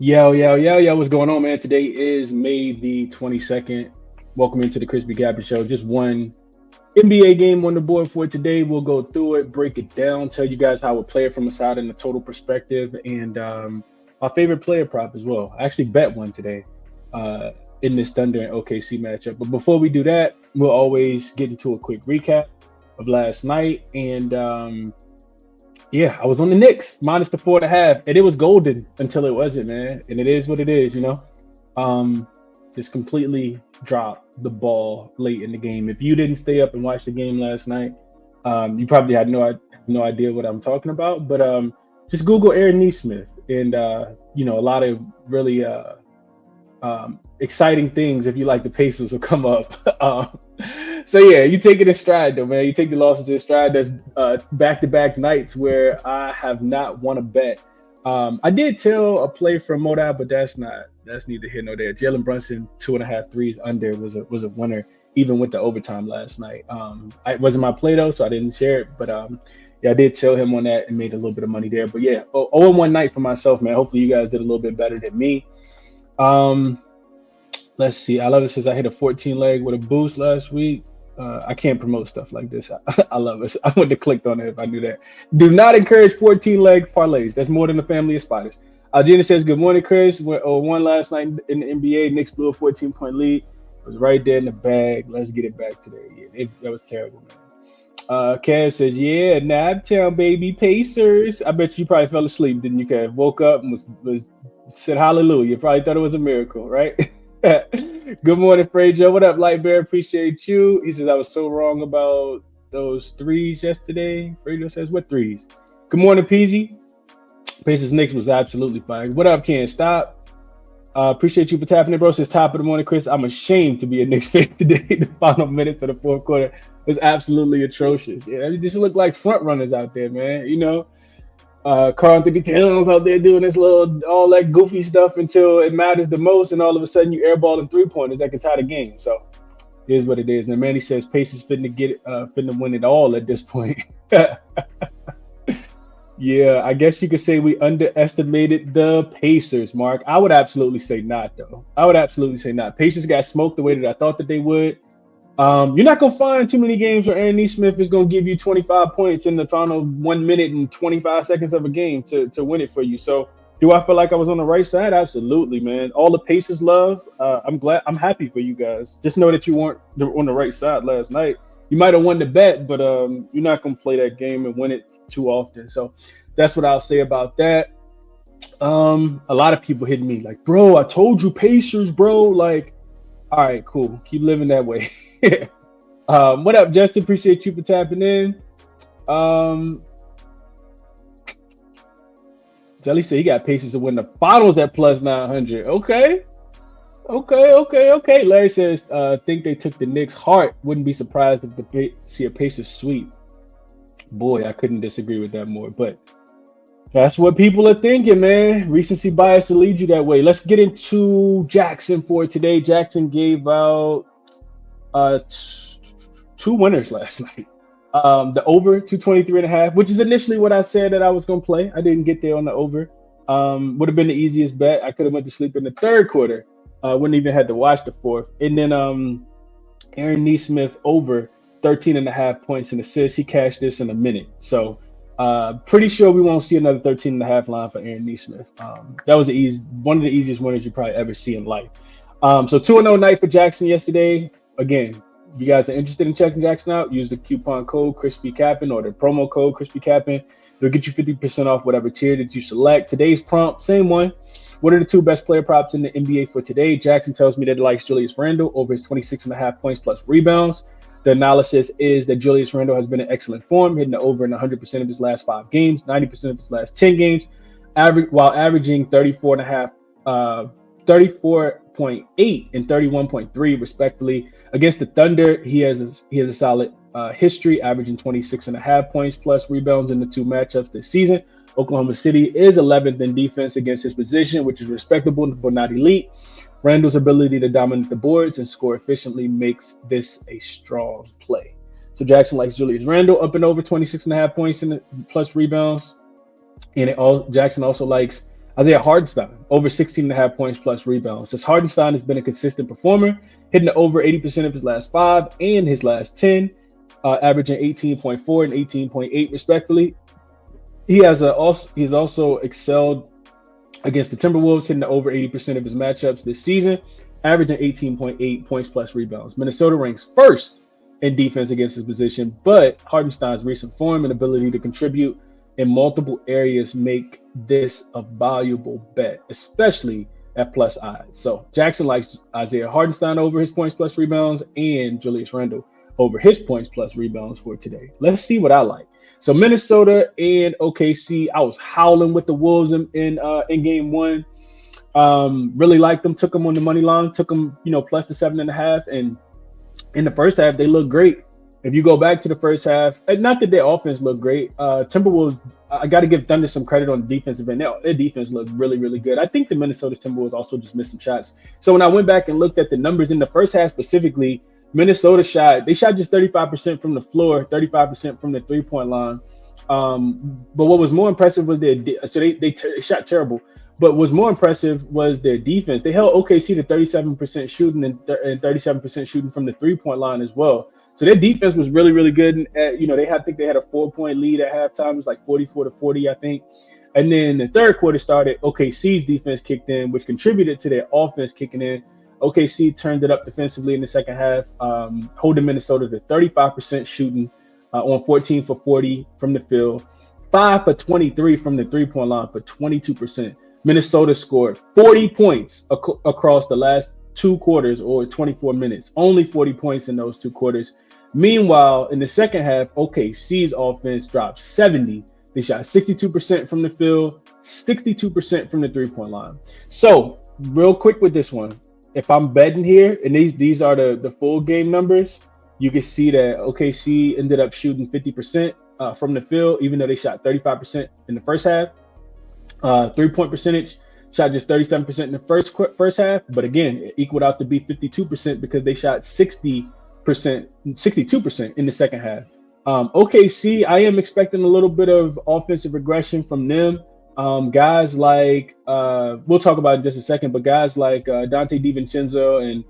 Yo, what's going on, man? Today is May the 22nd. Welcome into the ChrisBeCappinn Show. Just one NBA game on the board for today. We'll go through it, break it down, tell you guys how we play it from a side and a total perspective, and my favorite player prop as well. I actually bet one today in this Thunder and OKC matchup. But before we do that, we'll always get into a quick recap of last night. And I was on the Knicks minus the 4.5, and it was golden until it wasn't, man. And it is what it is, you know. Just completely dropped the ball late in the game. If you didn't stay up and watch the game last night, you probably had no idea what I'm talking about. But just Google Aaron Nesmith, and a lot of really exciting things, if you like the Pacers, will come up. So yeah, you take it in stride though, man. You take the losses in stride. There's back-to-back nights where I have not won a bet. I did tell a play from Modow, but that's neither here nor there. Jalen Brunson 2.5 threes under was a winner, even with the overtime last night. It wasn't my play though, so I didn't share it. But I did tell him on that and made a little bit of money there. But yeah, 0-1 night for myself, man. Hopefully you guys did a little bit better than me. Let's see. I love it. Says I hit a 14 leg with a boost last week. I can't promote stuff like this. I love it. I would have clicked on it if I knew that. Do not encourage 14 leg parlays. That's more than a family of spiders. Gina says, good morning, Chris. Won last night in the NBA. Knicks blew a 14-point lead. It was right there in the bag. Let's get it back today. Yeah, that was terrible, man. Cav says, yeah, Naptown, baby, Pacers. I bet you probably fell asleep, didn't you, Cav? Woke up and was said hallelujah. Probably thought it was a miracle, right? Good morning, Frazier. What up, Lightbear? Appreciate you. He says, I was so wrong about those threes yesterday. Frazier says, what threes? Good morning, PZ. Pacers Knicks was absolutely fine. What up, Can't Stop? Appreciate you for tapping in, bro. Says top of the morning, Chris. I'm ashamed to be a Knicks fan today. The final minutes of the fourth quarter was absolutely atrocious. Yeah, they just look like front runners out there, man. You know, Carl Anthony Towns out there doing all that goofy stuff until it matters the most, and all of a sudden you airballing 3-pointers that can tie the game. So here's what it is. And Manny says Pacers finna win it all at this point. Yeah, I guess you could say we underestimated the Pacers, Mark. I would absolutely say not, though. I would absolutely say not. Pacers got smoked the way that I thought that they would. You're not going to find too many games where Aaron Nesmith is going to give you 25 points in the final 1 minute and 25 seconds of a game to win it for you. So do I feel like I was on the right side? Absolutely, man. All the Pacers love. I'm happy for you guys. Just know that you weren't on the right side last night. You might have won the bet, but you're not going to play that game and win it too often. So that's what I'll say about that. A lot of people hitting me like, bro, I told you Pacers, bro. Like, all right, cool. Keep living that way. What up, Justin? Appreciate you for tapping in. Jelly said he got Pacers to win the finals at plus 900. Okay. Larry says, think they took the Knicks' heart. Wouldn't be surprised if they see a Pacers sweep. Boy, I couldn't disagree with that more. But that's what people are thinking, man. Recency bias will lead you that way. Let's get into jaXon for today. jaXon gave out two winners last night. The over 223.5, which is initially what I said that I was going to play. I didn't get there on the over. Would have been the easiest bet. I could have went to sleep in the third quarter. Wouldn't even had to watch the fourth. And then Aaron Nesmith over 13.5 points and assists. He cashed this in a minute. So pretty sure we won't see another 13.5 line for Aaron Nesmith. That was one of the easiest winners you probably ever see in life. So 2-0 night for jaXon yesterday. Again, if you guys are interested in checking jaXon out, use the coupon code ChrisBeCappinn or the promo code ChrisBeCappinn. It'll get you 50% off whatever tier that you select. Today's prompt, same one. What are the two best player props in the NBA for today? jaXon tells me that it likes Julius Randle over his 26.5 points plus rebounds. The analysis is that Julius Randle has been in excellent form, hitting the over in 100% of his last 5 games, 90% of his last 10 games, while averaging 34.8 and 31.3 respectively. Against the Thunder, he has a solid history, averaging 26.5 points plus rebounds in the 2 matchups this season. Oklahoma City is 11th in defense against his position, which is respectable but not elite. Randle's ability to dominate the boards and score efficiently makes this a strong play. So jaXon likes Julius Randle up and over 26.5 points in the plus rebounds. And jaXon also likes Isaiah Hartenstein, over 16.5 points plus rebounds. Since Hartenstein has been a consistent performer, hitting over 80% of his last 5 and his last 10, averaging 18.4 and 18.8 respectively. He's also excelled against the Timberwolves, hitting over 80% of his matchups this season, averaging 18.8 points plus rebounds. Minnesota ranks first in defense against his position, but Hartenstein's recent form and ability to contribute in multiple areas make this a valuable bet, especially at plus odds. So jaXon likes Isaiah Hartenstein over his points plus rebounds and Julius Randle over his points plus rebounds for today. Let's see what I like. So Minnesota and OKC, I was howling with the Wolves in game 1. Really liked them, took them on the money line, took them, plus the 7.5. And in the first half, they looked great. If you go back to the first half, not that their offense looked great. Timberwolves, I got to give Thunder some credit on the defensive end. Their defense looked really, really good. I think the Minnesota Timberwolves also just missed some shots. So when I went back and looked at the numbers in the first half specifically, Minnesota shot just 35% from the floor, 35% from the three-point line. But what was more impressive was they shot terrible. But what's more impressive was their defense. They held OKC to 37% shooting and 37% shooting from the three-point line as well. So their defense was really, really good. And, I think they had a 4-point lead at halftime. It was like 44-40, I think. And then the third quarter started, OKC's defense kicked in, which contributed to their offense kicking in. OKC turned it up defensively in the second half, holding Minnesota to 35% shooting on 14 for 40 from the field, 5 for 23 from the three-point line for 22%. Minnesota scored 40 points across the last 2 quarters or 24 minutes, only 40 points in those 2 quarters. Meanwhile, in the second half, OKC's offense dropped 70. They shot 62% from the field, 62% from the three-point line. So real quick with this one, if I'm betting here, and these are the full game numbers, you can see that OKC ended up shooting 50% from the field, even though they shot 35% in the first half. 3-point percentage, shot just 37% in the first half, but again, it equaled out to be 52% because they shot 62% in the second half. OKC, I am expecting a little bit of offensive regression from them. Guys like we'll talk about it in just a second, but guys like Dante DiVincenzo and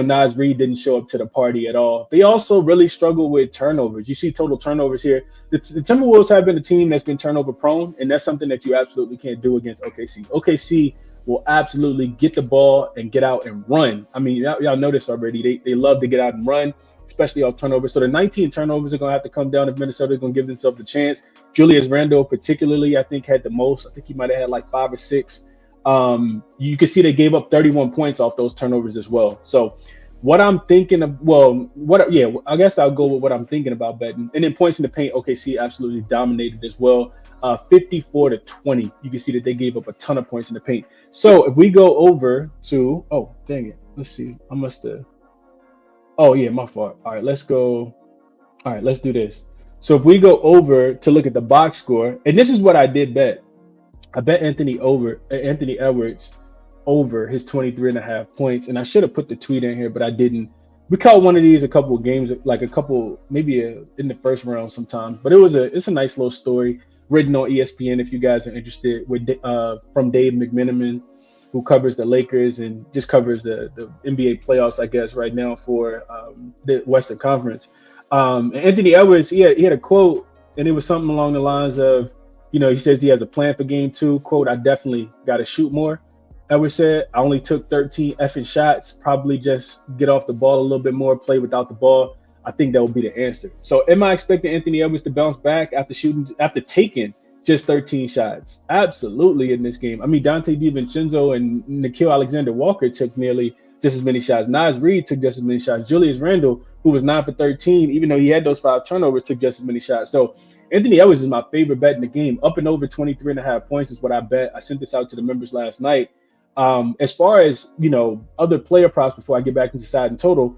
Naz Reid didn't show up to the party at all. They also really struggle with turnovers. You see total turnovers here. The Timberwolves have been a team that's been turnover prone, and that's something that you absolutely can't do against OKC. OKC will absolutely get the ball and get out and run. I mean, y'all know this already. They love to get out and run, especially off turnovers. So the 19 turnovers are going to have to come down if Minnesota is going to give themselves a chance. Julius Randle particularly, I think, had the most. I think he might have had like 5 or 6. You can see they gave up 31 points off those turnovers as well. So what I'm thinking of, I guess I'll go with what I'm thinking about betting. And then points in the paint, OKC absolutely dominated as well. 54-20. You can see that they gave up a ton of points in the paint. So if we go over to, oh, dang it. Let's see. I must have. Oh, yeah, my fault. All right, let's go. All right, let's do this. So if we go over to look at the box score, and this is what I did bet. I bet Anthony Edwards over his 23.5 points. And I should have put the tweet in here, but I didn't. We caught one of these a couple of games, maybe in the first round sometime. But it's a nice little story written on ESPN if you guys are interested, from Dave McMenamin, who covers the Lakers and just covers the NBA playoffs, I guess, right now for the Western Conference. Anthony Edwards, he had a quote, and it was something along the lines of, he says he has a plan for game 2. Quote, "I definitely got to shoot more." Edwards said, "I only took 13 effing shots, probably just get off the ball a little bit more, play without the ball. I think that would be the answer." So am I expecting Anthony Edwards to bounce back after taking just 13 shots? Absolutely in this game. I mean, Dante DiVincenzo and Nickeil Alexander-Walker took nearly just as many shots. Naz Reid took just as many shots. Julius Randle, who was 9 for 13, even though he had those 5 turnovers, took just as many shots. So Anthony Edwards is my favorite bet in the game. Up and over 23.5 points is what I bet. I sent this out to the members last night. As far as, other player props before I get back into side and total,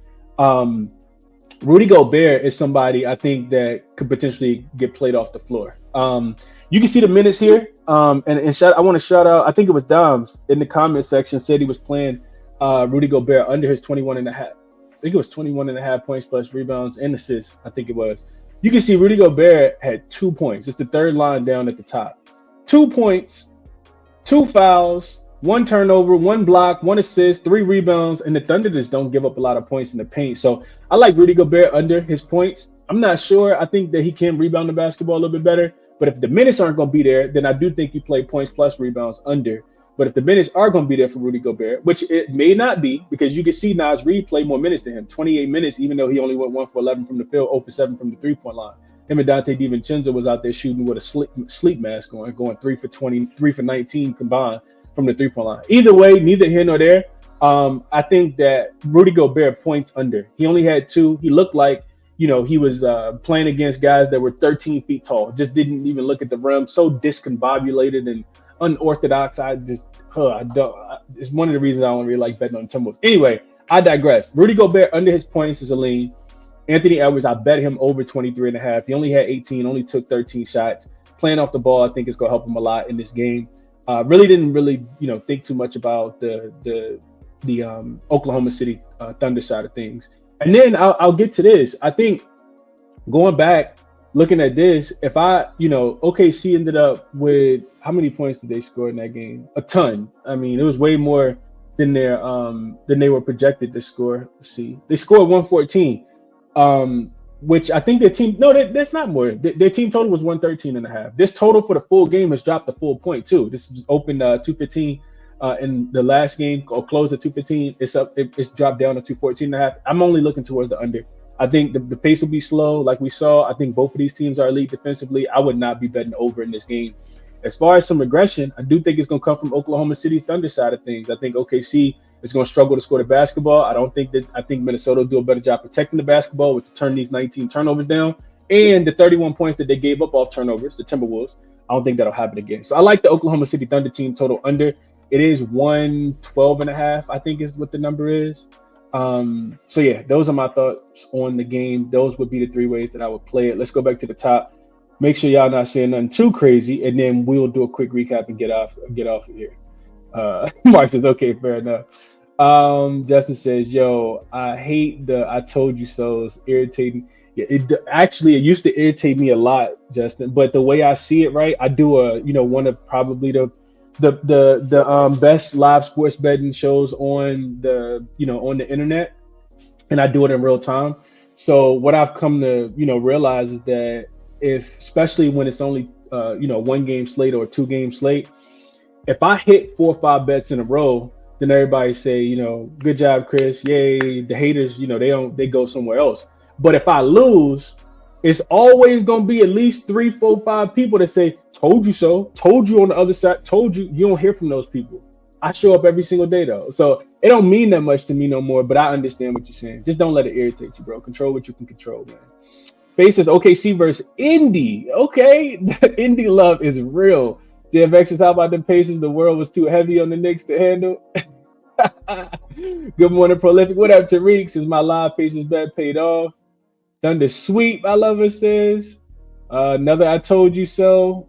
Rudy Gobert is somebody I think that could potentially get played off the floor. You can see the minutes here. I want to shout out, I think it was Doms in the comment section said he was playing Rudy Gobert under his 21.5. I think it was 21.5 points plus rebounds and assists. I think it was. You can see Rudy Gobert had 2 points. It's the third line down at the top. 2 points, 2 fouls, 1 turnover, 1 block, 1 assist, 3 rebounds, and the Thunder just don't give up a lot of points in the paint. So I like Rudy Gobert under his points. I'm not sure. I think that he can rebound the basketball a little bit better. But if the minutes aren't going to be there, then I do think you play points plus rebounds under. But if the minutes are going to be there for Rudy Gobert, which it may not be, because you can see Naz Reid play more minutes than him, 28 minutes, even though he only went 1 for 11 from the field, 0 for 7 from the three-point line. Him and Dante DiVincenzo was out there shooting with a sleep mask going 3 for 20, 3 for 19 combined from the three-point line. Either way, neither here nor there. I think that Rudy Gobert points under. He only had 2. He looked like, he was playing against guys that were 13 feet tall. Just didn't even look at the rim. So discombobulated and unorthodox. It's one of the reasons I don't really like betting on Timberwolves. Anyway, I digress. Rudy Gobert under his points is a lean. Anthony Edwards, I bet him over 23.5. He only had 18, only took 13 shots. Playing off the ball, I think is going to help him a lot in this game. Really didn't think too much about the Oklahoma City Thunder side of things. And then I'll get to this. I think going back, looking at this, if OKC ended up with, how many points did they score in that game? A ton. I mean, it was way more than they were projected to score. Let's see. They scored 114, which I think their team, that's not more. Their team total was 113.5. This total for the full game has dropped a full point too. This opened 215 in the last game, or closed at 215. It's dropped down to 214.5. I'm only looking towards the under. I think the pace will be slow, like we saw. I think both of these teams are elite defensively. I would not be betting over in this game. As far as some regression, I do think it's going to come from Oklahoma City's Thunder side of things. I think OKC is going to struggle to score the basketball. I think Minnesota will do a better job protecting the basketball with to turn these 19 turnovers down. And the 31 points that they gave up off turnovers, the Timberwolves, I don't think that'll happen again. So I like the Oklahoma City Thunder team total under. It is 112.5, I think is what the number is. So yeah, those are my thoughts on the game. Those would be the 3 ways that I would play it. Let's go back to the top. Make sure y'all not saying nothing too crazy, and then we'll do a quick recap and get off of here. Mark says, okay, fair enough. Justin says, yo, I hate the I told you so's irritating. Yeah, it used to irritate me a lot, Justin, but the way I see it, right, I do one of probably the best live sports betting shows on the internet, and I do it in real time. So what I've come to realize is that especially when it's only 1 game slate or a 2 game slate, if I hit 4 or 5 bets in a row, then everybody say good job, Chris, yay. The haters they go somewhere else. But if I lose, it's always gonna be at least 3, 4, 5 people that say told you so, told you on the other side, told you. You don't hear from those people. I show up every single day though, so it don't mean that much to me no more. But I understand what you're saying. Just don't let it irritate you, bro. Control what you can control, man. Face says OKC versus Indy. Okay, Indy love is real. JFX says, how about them Pacers? The world was too heavy on the Knicks to handle. Good morning, Prolific. What up, Tariq? Says my live Pacers bet paid off. Thunder sweep, I love it, says. Another I told you so.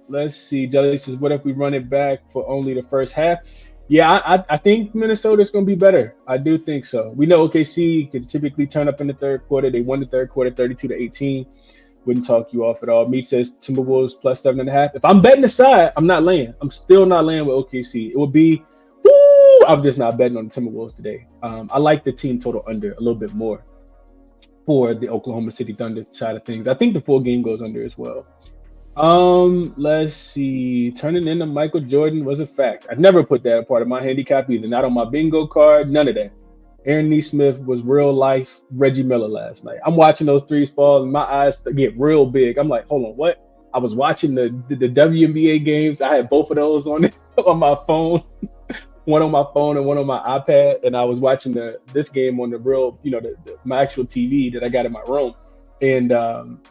Let's see. Jelly says, what if we run it back for only the first half? Yeah, I think Minnesota's going to be better. I do think so. We know OKC can typically turn up in the third quarter. They won the third quarter 32-18. Wouldn't talk you off at all. Meat says Timberwolves plus 7.5. If I'm betting aside, I'm not laying. I'm still not laying with OKC. It would be, I'm just not betting on the Timberwolves today. I like the team total under a little bit more for the Oklahoma City Thunder side of things. I think the full game goes under as well. Let's see. Turning into Michael Jordan was a fact. I never put that a part of my handicap either. Not on my bingo card. None of that. Aaron Nesmith was real life Reggie Miller last night. I'm watching those threes fall and my eyes get real big. I'm like, hold on, what? I was watching the WNBA games. I had both of those on my phone. One on my phone and one on my iPad. And I was watching this game on the real, my actual TV that I got in my room. And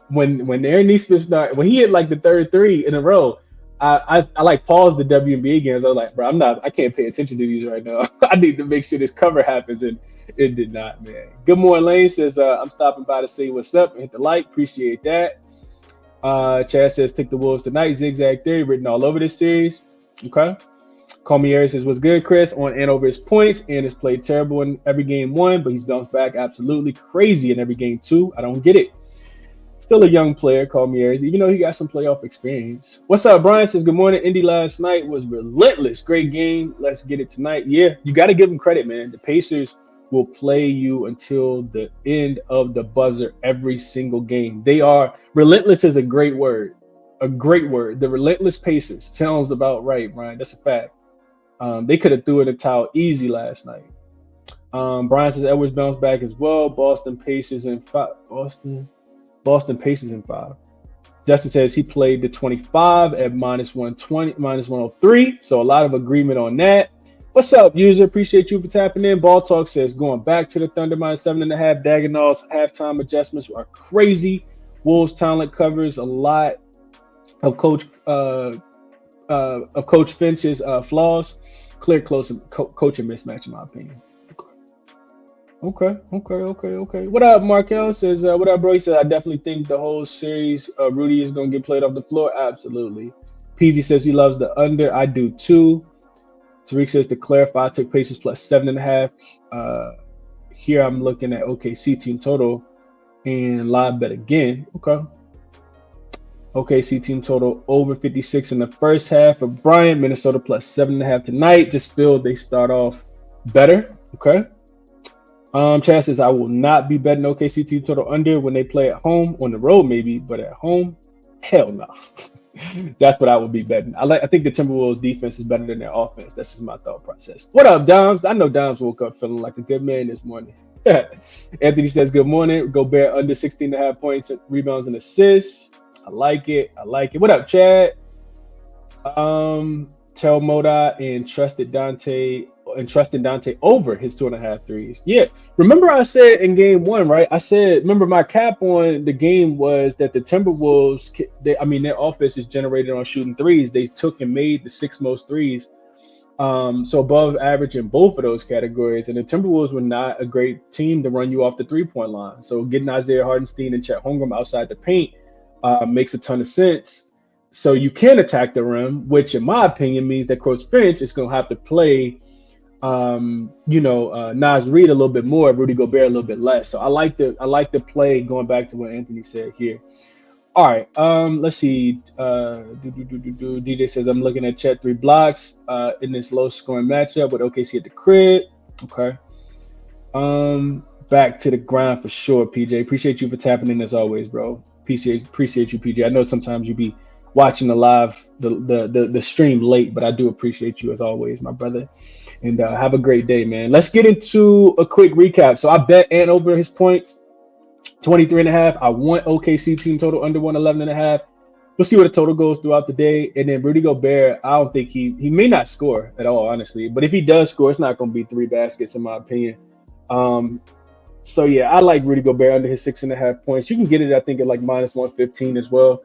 when Aaron Nesmith started, when he hit like the third 3 in a row, I like paused the WNBA games. I was like, bro, I can't pay attention to these right now. I need to make sure this cover happens, and it did not, man. Good morning, Lane says, I'm stopping by to say what's up and hit the like. Appreciate that. Chad says, take the Wolves tonight. Zigzag theory written all over this series. Okay. Call me Aries says, what's good, Chris? On and over his points. And has played terrible in every game 1, but he's bounced back absolutely crazy in every game 2. I don't get it. still a young player, called me Aries, even though he got some playoff experience. What's up? Brian says, good morning. Indy last night was relentless. Great game. Let's get it tonight. Yeah, you got to give them credit, man. The Pacers will play you until the end of the buzzer every single game. They are relentless is a great word. A great word. The relentless Pacers sounds about right, Brian. That's a fact. They could have threw in the towel easy last night. Brian says Edwards bounced back as well. Boston Pacers in 5. Boston Pacers in 5. Justin says he played the 25 at -120, -103. So a lot of agreement on that. What's up, user? Appreciate you for tapping in. Ball Talk says going back to the Thunder -7.5. Dagenau's halftime adjustments are crazy. Wolves talent covers a lot of Coach Finch's flaws. Clear coaching mismatch, in my opinion. Okay. What up, Markel says, what up, bro? He said, I definitely think the whole series, Rudy is going to get played off the floor. Absolutely. Peasy says he loves the under. I do too. Tariq says to clarify, I took Pacers +7.5. Here I'm looking at OKC team total and live bet again. Okay. OKC team total over 56 in the first half. For Bryant, Minnesota +7.5 tonight. Just feel they start off better. Okay. Chad says I will not be betting OKC team total under when they play at home. On the road maybe, but at home, hell no. That's what I would be betting. I think the Timberwolves defense is better than their offense. That's just my thought process. What up, Doms? I know Doms woke up feeling like a good man this morning. Anthony says good morning. Gobert under 16.5 points, rebounds, and assists. I like it. What up, Chad? Tell Moda and trusted Dante over his 2.5 threes. Yeah. Remember I said in game 1, right? I said, remember my cap on the game was that the Timberwolves, their offense is generated on shooting threes. They took and made the 6 most threes. So above average in both of those categories. And the Timberwolves were not a great team to run you off the 3-point line. So getting Isaiah Hartenstein and Chet Holmgren outside the paint makes a ton of sense. So you can attack the rim, which in my opinion means that Coach Finch is going to have to play Naz Reid a little bit more, Rudy Gobert a little bit less. So I like the play going back to what Anthony said here. All right, let's see. DJ says I'm looking at Chet 3 blocks in this low scoring matchup with OKC at the crib. Okay. Back to the grind for sure, PJ. Appreciate you for tapping in as always, bro. Appreciate you, PJ. I know sometimes you be watching the stream late, but I do appreciate you as always, my brother. And have a great day, man. Let's get into a quick recap. So I bet Ant over his points, 23.5. I want OKC team total under 111.5. We'll see where the total goes throughout the day. And then Rudy Gobert, I don't think he may not score at all, honestly. But if he does score, it's not going to be 3 baskets in my opinion. So yeah, I like Rudy Gobert under his 6.5 points. You can get it, I think, at like -115 as well.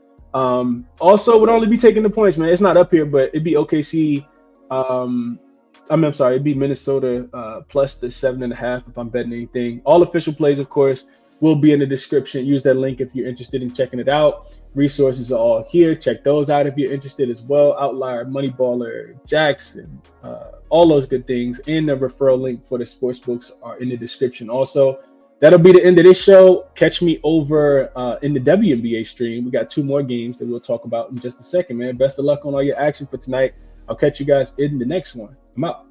Also would only be taking the points, man. It's not up here, but it'd be OKC. It'd be Minnesota plus the 7.5 if I'm betting anything. All official plays, of course, will be in the description. Use that link if you're interested in checking it out. Resources are all here. Check those out if you're interested as well. Outlier, Moneyballer, jaXon, all those good things. And the referral link for the sports books are in the description also. That'll be the end of this show. Catch me over in the WNBA stream. We got 2 more games that we'll talk about in just a second, man. Best of luck on all your action for tonight. I'll catch you guys in the next one. I'm out.